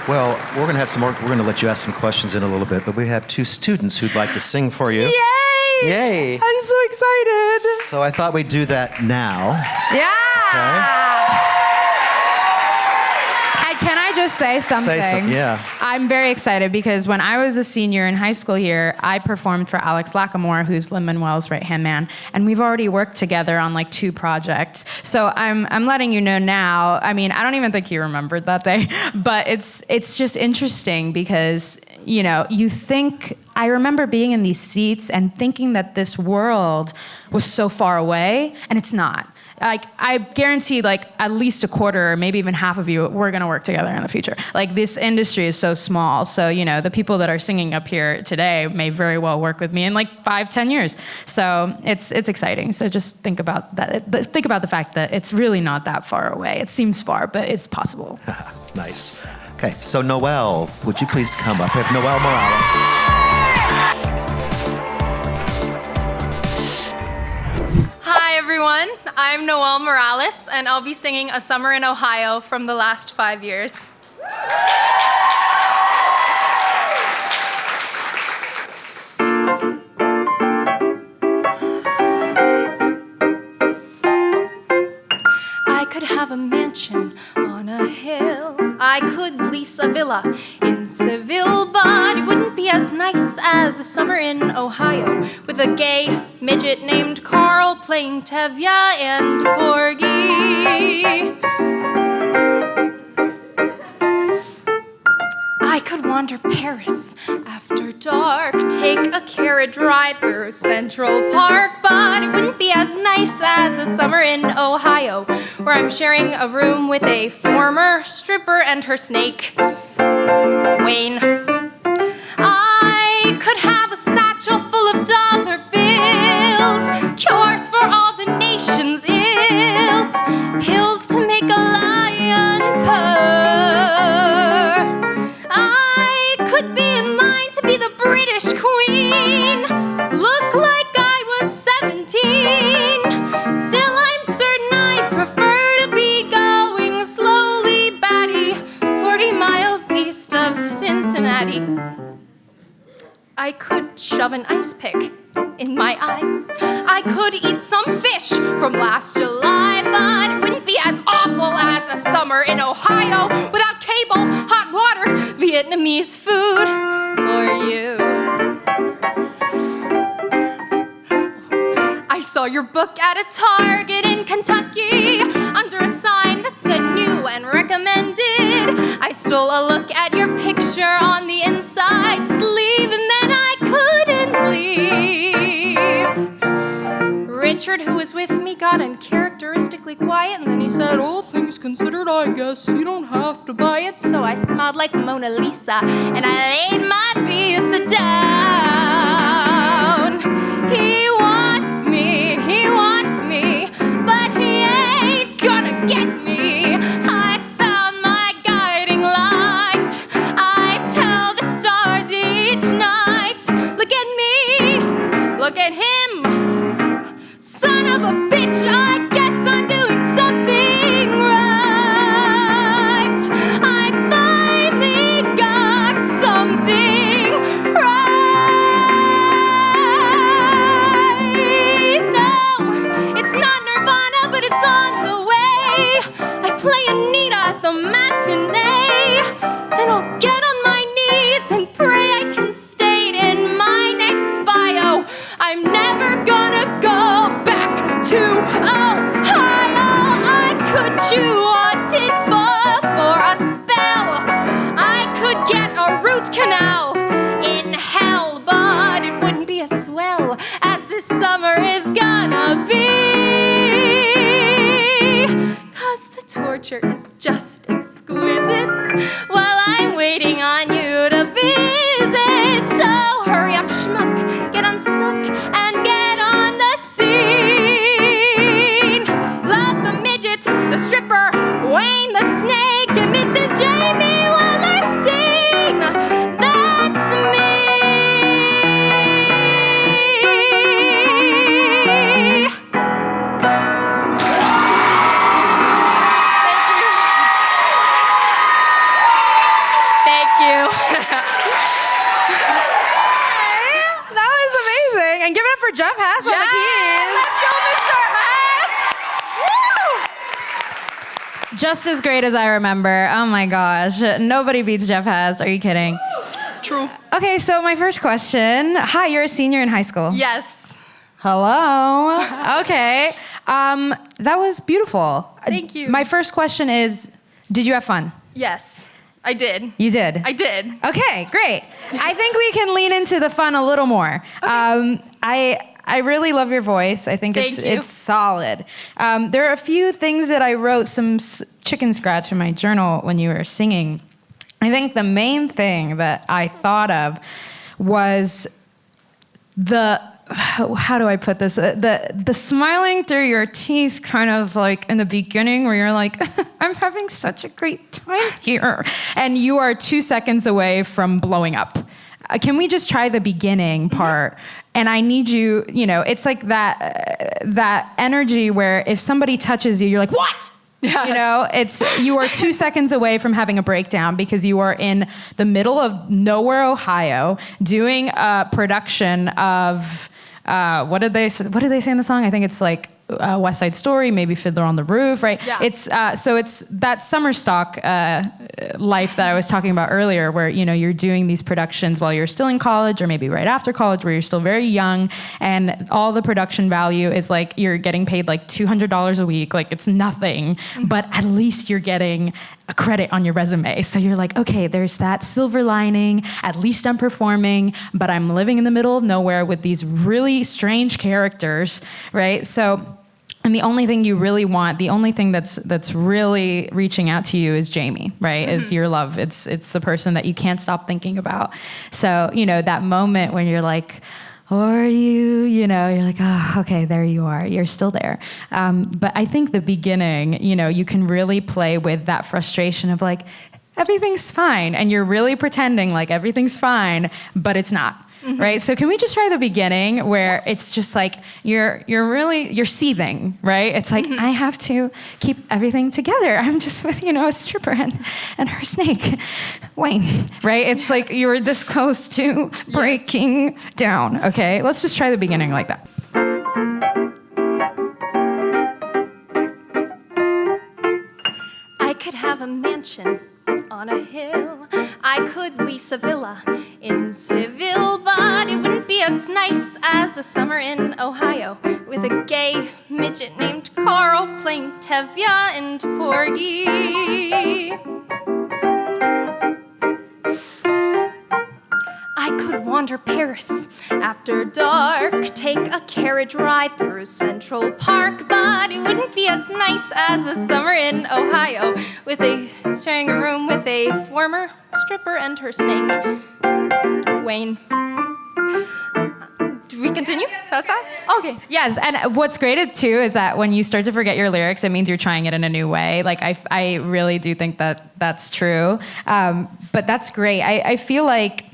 Well, we're going to have some more. We're going to let you ask some questions in a little bit, but we have two students who'd like to sing for you. Yay! Yay! I'm so excited. So I thought we'd do that now. Yeah! Okay. Can I just say something? Say something, yeah. I'm very excited because when I was a senior in high school here, I performed for Alex Lackamore, who's Lin-Manuel's right-hand man, and we've already worked together on like 2 projects. So I'm letting you know now. I mean, I don't even think he remembered that day, but it's just interesting because, you know, you think, I remember being in these seats and thinking that this world was so far away, and it's not. Like, I guarantee, like, at least a quarter or maybe even half of you, we're gonna work together in the future. Like, this industry is so small, so, you know, the people that are singing up here today may very well work with me in like 5-10 years. So it's exciting. So just think about that. Think about the fact that it's really not that far away. It seems far, but it's possible. Nice. Okay, so Noelle, would you please come up? We have Noelle Morales. Hi everyone, I'm Noelle Morales, and I'll be singing A Summer in Ohio from the last 5 years. I could have a mansion on a hill. I could lease a villa in Seville, but it wouldn't be as nice as a summer in Ohio with a gay midget named Carl playing Tevye and Porgy. I could wander Paris after dark, take a carriage ride through Central Park, but it wouldn't be as nice as a summer in Ohio, where I'm sharing a room with a former stripper and her snake, Wayne. I could have a satchel full of dollar bills, cures for all the nation's ills, pills to make a lion purr. I could be in line to be the British Queen, look like I was 17. Still, I'm certain I'd prefer to be going slowly, batty, 40 miles east of Cincinnati. I could shove an ice pick in my eye. I could eat some fish from last July, but it wouldn't be as awful as a summer in Ohio without cable, hot water, Vietnamese food, or you. I saw your book at a Target in Kentucky under a sign that said new and recommended. I stole a look at your picture on the inside sleeve, and then I couldn't leave. Richard, who was with me, got uncharacteristically quiet, and then he said, "All things considered, I guess you don't have to buy it." So I smiled like Mona Lisa, and I laid my visa down. He wants me, but he ain't gonna get me. I found my guiding light. I tell the stars each night, look at me, look at him. Son of a bitch, I guess I'm doing something right. I finally got something right. No, it's not Nirvana, but it's on the way. I play Anita at the matinee. Then I'll get on my knees and pray I can state in my next bio, I'm never gonna go back to Ohio. I could chew on tinfoil for a spell. I could get a root canal in hell, but it wouldn't be as swell as this summer is gonna be. 'Cause the torture is just exquisite while I'm waiting on you to visit. So hurry up, schmuck, get unstuck and get on the scene. Love the midget, the stripper, Wayne the snake, and Mrs. Jamie Wallerstein. That's me. Thank you. Just as great as I remember. Oh my gosh. Nobody beats Jeff Has. Are you kidding? True. Okay, so my first question. Hi, you're a senior in high school. Yes. Hello. Okay. That was beautiful. Thank you. My first question is, did you have fun? Yes, I did. You did? I did. Okay, great. I think we can lean into the fun a little more. Okay. I really love your voice. I think it's solid. There are a few things that I wrote some chicken scratch in my journal when you were singing. I think the main thing that I thought of was how do I put this? The smiling through your teeth, kind of like in the beginning, where you're like, I'm having such a great time here, and you are 2 seconds away from blowing up. Can we just try the beginning part? And I need you. It's like that energy where if somebody touches you, you're like, what? Yes. You are 2 seconds away from having a breakdown because you are in the middle of nowhere, Ohio, doing a production of what did they say in the song? I think it's like West Side Story, maybe Fiddler on the Roof, right? Yeah. It's that summer stock life that I was talking about earlier, where you're doing these productions while you're still in college, or maybe right after college, where you're still very young, and all the production value is like you're getting paid like $200 a week, like it's nothing, but at least you're getting a credit on your resume. So you're like, okay, there's that silver lining. At least I'm performing, but I'm living in the middle of nowhere with these really strange characters, right? And the only thing you really want, the only thing that's really reaching out to you is Jamie, right? Mm-hmm. Is your love. It's the person that you can't stop thinking about. So, that moment when you're like, or you're like, oh, okay, there you are. You're still there. But I think the beginning, you can really play with that frustration of like, everything's fine. And you're really pretending like everything's fine, but it's not. Mm-hmm. Right? So can we just try the beginning where it's just like you're seething, right? It's like, I have to keep everything together. I'm just with, a stripper and her snake, Wayne, right? It's like you're this close to breaking down. Okay, let's just try the beginning like that. I could have a mansion on a hill. I could lease a villa in Seville, but it wouldn't be as nice as a summer in Ohio with a gay midget named Carl playing Tevye and Porgy. I could wander Paris after dark, take a carriage ride through Central Park, but it wouldn't be as nice as a summer in Ohio with sharing a room with a former stripper and her snake, Wayne. Do we continue? That's that? Okay. Yes, and what's great too is that when you start to forget your lyrics, it means you're trying it in a new way. Like I really do think that that's true, but that's great. I feel like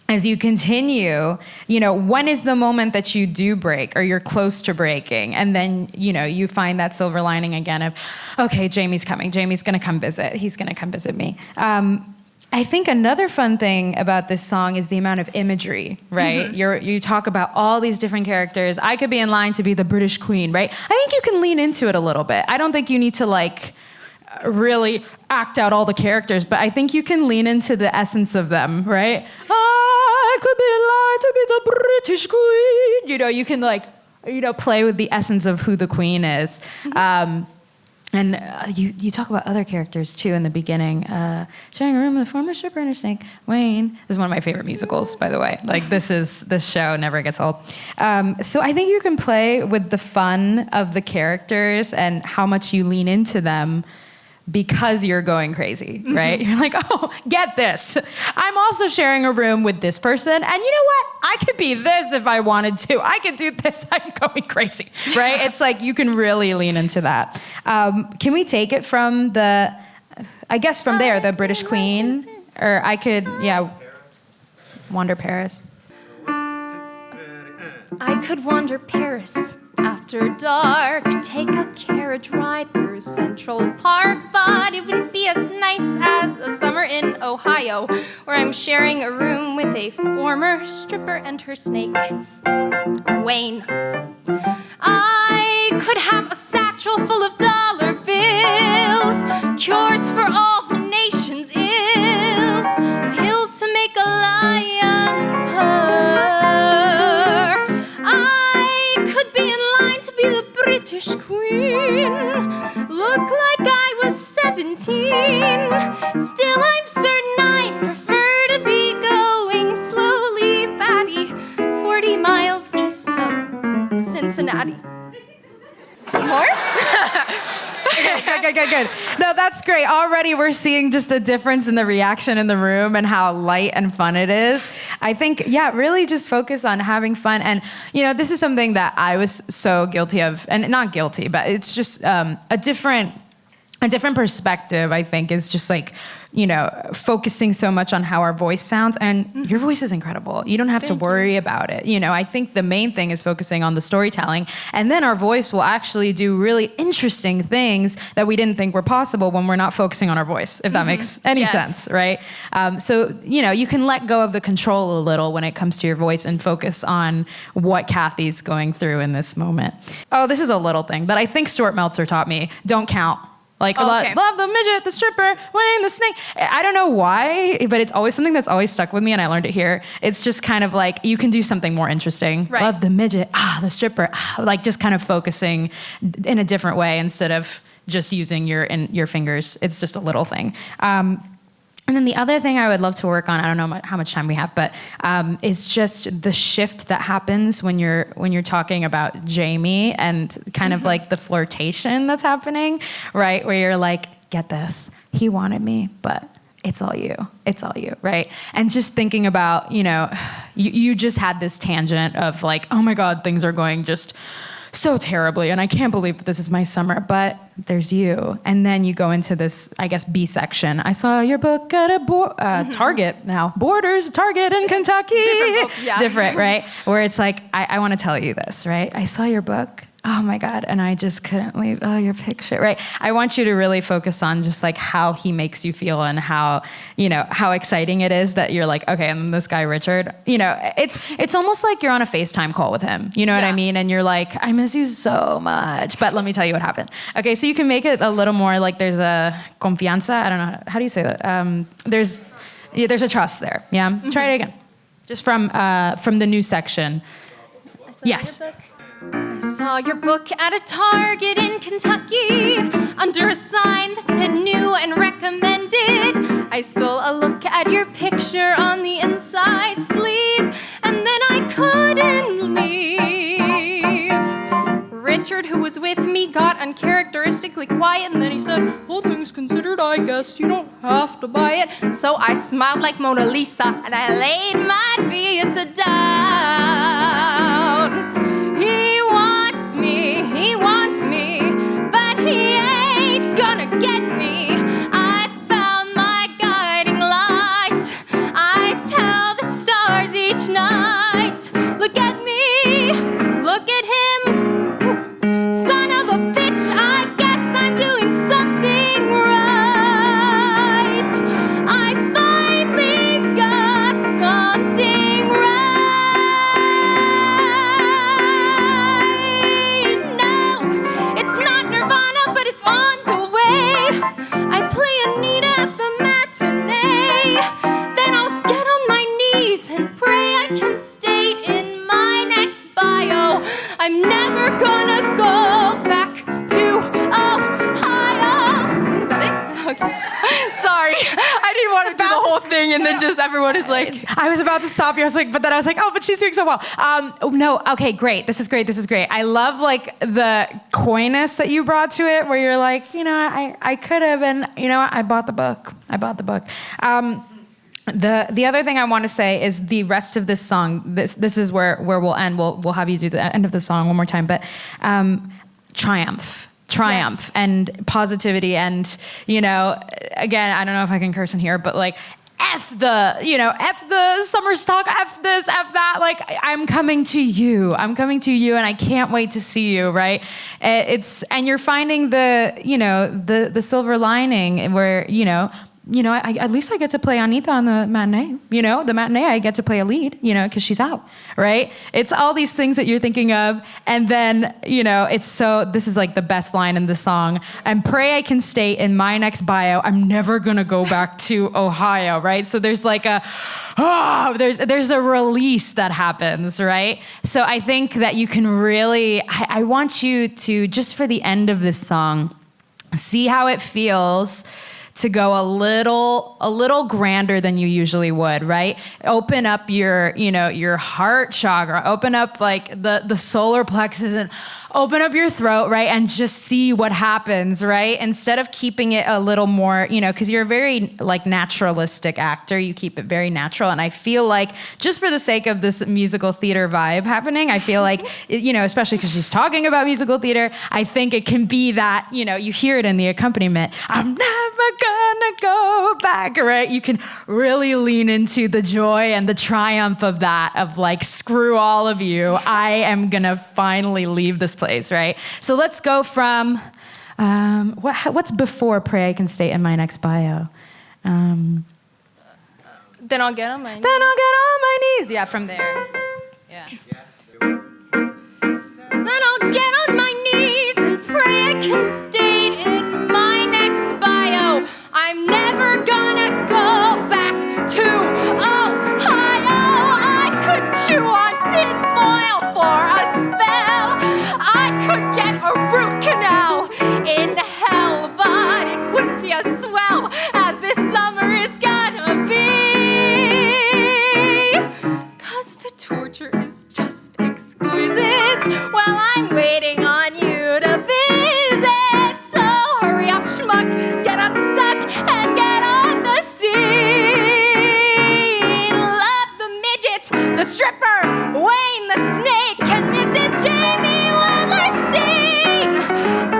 as you continue, when is the moment that you do break or you're close to breaking? And then, you find that silver lining again of, okay, Jamie's coming. Jamie's going to come visit. He's going to come visit me. I think another fun thing about this song is the amount of imagery, right? Mm-hmm. You talk about all these different characters. I could be in line to be the British Queen, right? I think you can lean into it a little bit. I don't think you need to really act out all the characters, but I think you can lean into the essence of them, right? I could be in line to be the British Queen. You can play with the essence of who the queen is. And you talk about other characters too in the beginning. Sharing a room with a former stripper and her snake, Wayne. This is one of my favorite musicals, by the way. This show never gets old. So I think you can play with the fun of the characters and how much you lean into them because you're going crazy, right? You're like, oh, get this. I'm also sharing a room with this person. And you know what? I could be this if I wanted to. I could do this. I'm going crazy, right? It's like you can really lean into that. Can we take it from the British Queen? Or I could, wander Paris. I could wander Paris after dark, take a carriage ride through Central Park, but it wouldn't be as nice as a summer in Ohio, where I'm sharing a room with a former stripper and her snake, Wayne. I could have a satchel full of dollar bills, for all the nation's ills, pills to make a lion purr. I could be in line to be the British Queen, look like I was 17. Still, I'm certain I'd prefer to be going slowly, batty, 40 miles east of Cincinnati. More? Good. No, that's great. Already we're seeing just a difference in the reaction in the room and how light and fun it is. I think, really just focus on having fun. And, this is something that I was so guilty of, and not guilty, but it's just a different perspective, I think, is just like, focusing so much on how our voice sounds. And your voice is incredible. You don't have to worry about it. I think the main thing is focusing on the storytelling. And then our voice will actually do really interesting things that we didn't think were possible when we're not focusing on our voice, if that makes any sense, right? So, you can let go of the control a little when it comes to your voice and focus on what Kathy's going through in this moment. Oh, this is a little thing that I think Stuart Meltzer taught me. Don't count. Like, love the midget, the stripper, Wayne, the snake. I don't know why, but it's always something that's always stuck with me, and I learned it here. It's just kind of like, you can do something more interesting. Right. Love the midget, the stripper, like just kind of focusing in a different way instead of just using your fingers. It's just a little thing. And then the other thing I would love to work on, I don't know how much time we have, but is just the shift that happens when you're talking about Jamie and kind of like the flirtation that's happening, right? Where you're like, get this, he wanted me, but it's all you, right? And just thinking about, you just had this tangent of like, oh my God, things are going just so terribly, and I can't believe that this is my summer, but there's you. And then you go into this, I guess, B section. I saw your book at a Target now. Borders, Target in Kentucky. Different book, yeah. Different, right? Where it's like, I want to tell you this, right? I saw your book. Oh my God, and I just couldn't leave, your picture, right? I want you to really focus on just like how he makes you feel and how, how exciting it is that you're like, okay, and this guy, Richard, it's almost like you're on a FaceTime call with him, you know what I mean? And you're like, I miss you so much, but let me tell you what happened. Okay, so you can make it a little more like there's a confianza, I don't know, how do you say that? There's a trust there, yeah? Mm-hmm. Try it again. Just from the new section. Yes. I saw your book at a Target in Kentucky under a sign that said new and recommended. I stole a look at your picture on the inside sleeve, and then I couldn't leave. Richard, who was with me, got uncharacteristically quiet, and then he said, all things considered, I guess you don't have to buy it. So I smiled like Mona Lisa, and I laid my visa down. He wants me, but he ain't gonna get me. I found my guiding light. I tell the stars each night, look at me, look at him. Son of a bitch, I guess I'm doing something right. I finally got something right. I'm never gonna go back to Ohio. Is that it? Okay. Sorry. I didn't want to do the whole thing and then just everyone is like... I was about to stop you. I was like, oh, but she's doing so well. No, okay, great. This is great. I love like the coyness that you brought to it where you're like, I could have, and I bought the book. The other thing I want to say is the rest of this song. This is where we'll end. We'll have you do the end of the song one more time. But triumph, yes. And positivity, and again, I don't know if I can curse in here, but like F the summer stock, F this, F that. Like I'm coming to you, and I can't wait to see you. Right? And you're finding the silver lining where at least I get to play Anita on the matinee. The matinee I get to play a lead, because she's out, right? It's all these things that you're thinking of. And then, this is like the best line in the song. And pray I can state in my next bio, I'm never going to go back to Ohio, right? So there's like there's a release that happens, right? So I think that you can really, I want you to, just for the end of this song, see how it feels to go a little grander than you usually would, right? Open up your heart chakra, open up like the solar plexus and open up your throat, right? And just see what happens, right? Instead of keeping it a little more, because you're a very like naturalistic actor, you keep it very natural. And I feel like just for the sake of this musical theater vibe happening, I feel like, especially because she's talking about musical theater, I think it can be that, you hear it in the accompaniment. I'm never gonna go back, right? You can really lean into the joy and the triumph of that, of like, screw all of you. I am gonna finally leave this place, right? So let's go from, what's before pray I can state in my next bio? Then I'll get on my knees. Then I'll get on my knees. Yeah, from there. Yeah. Then I'll get on my knees and pray I can state in my next bio, I'm never gonna go back to Ohio. I could chew on tin foil for a spell. I could get a root canal in hell, but it wouldn't be as swell as this summer is gonna be. 'Cause the torture is just exquisite while I'm waiting on you to visit. So hurry up, schmuck, get unstuck and get on the scene. Love the midget, the stripper, Wayne the snake, and Mrs. Jamie Wellerstein.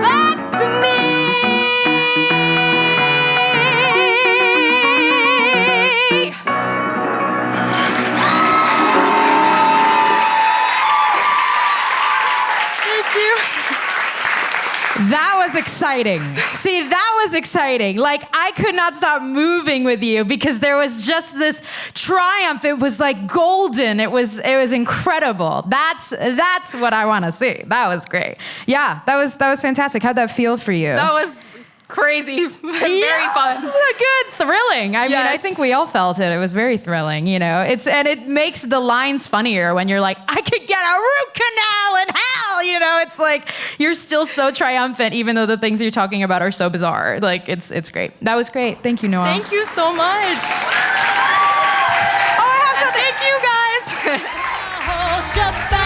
That's me. That was exciting. See, that was exciting. Like, I could not stop moving with you because there was just this triumph. It was like golden. It was incredible. That's what I want to see. That was great. Yeah, that was fantastic. How'd that feel for you? That was crazy. Very fun. Good, thrilling. I mean, I think we all felt it. It was very thrilling, and it makes the lines funnier when you're like, I could get a root canal in hell, it's like, you're still so triumphant, even though the things you're talking about are so bizarre. Like, it's great. That was great. Thank you, Noelle. Thank you so much. Oh, I have something. Thank you guys. Whole shebang.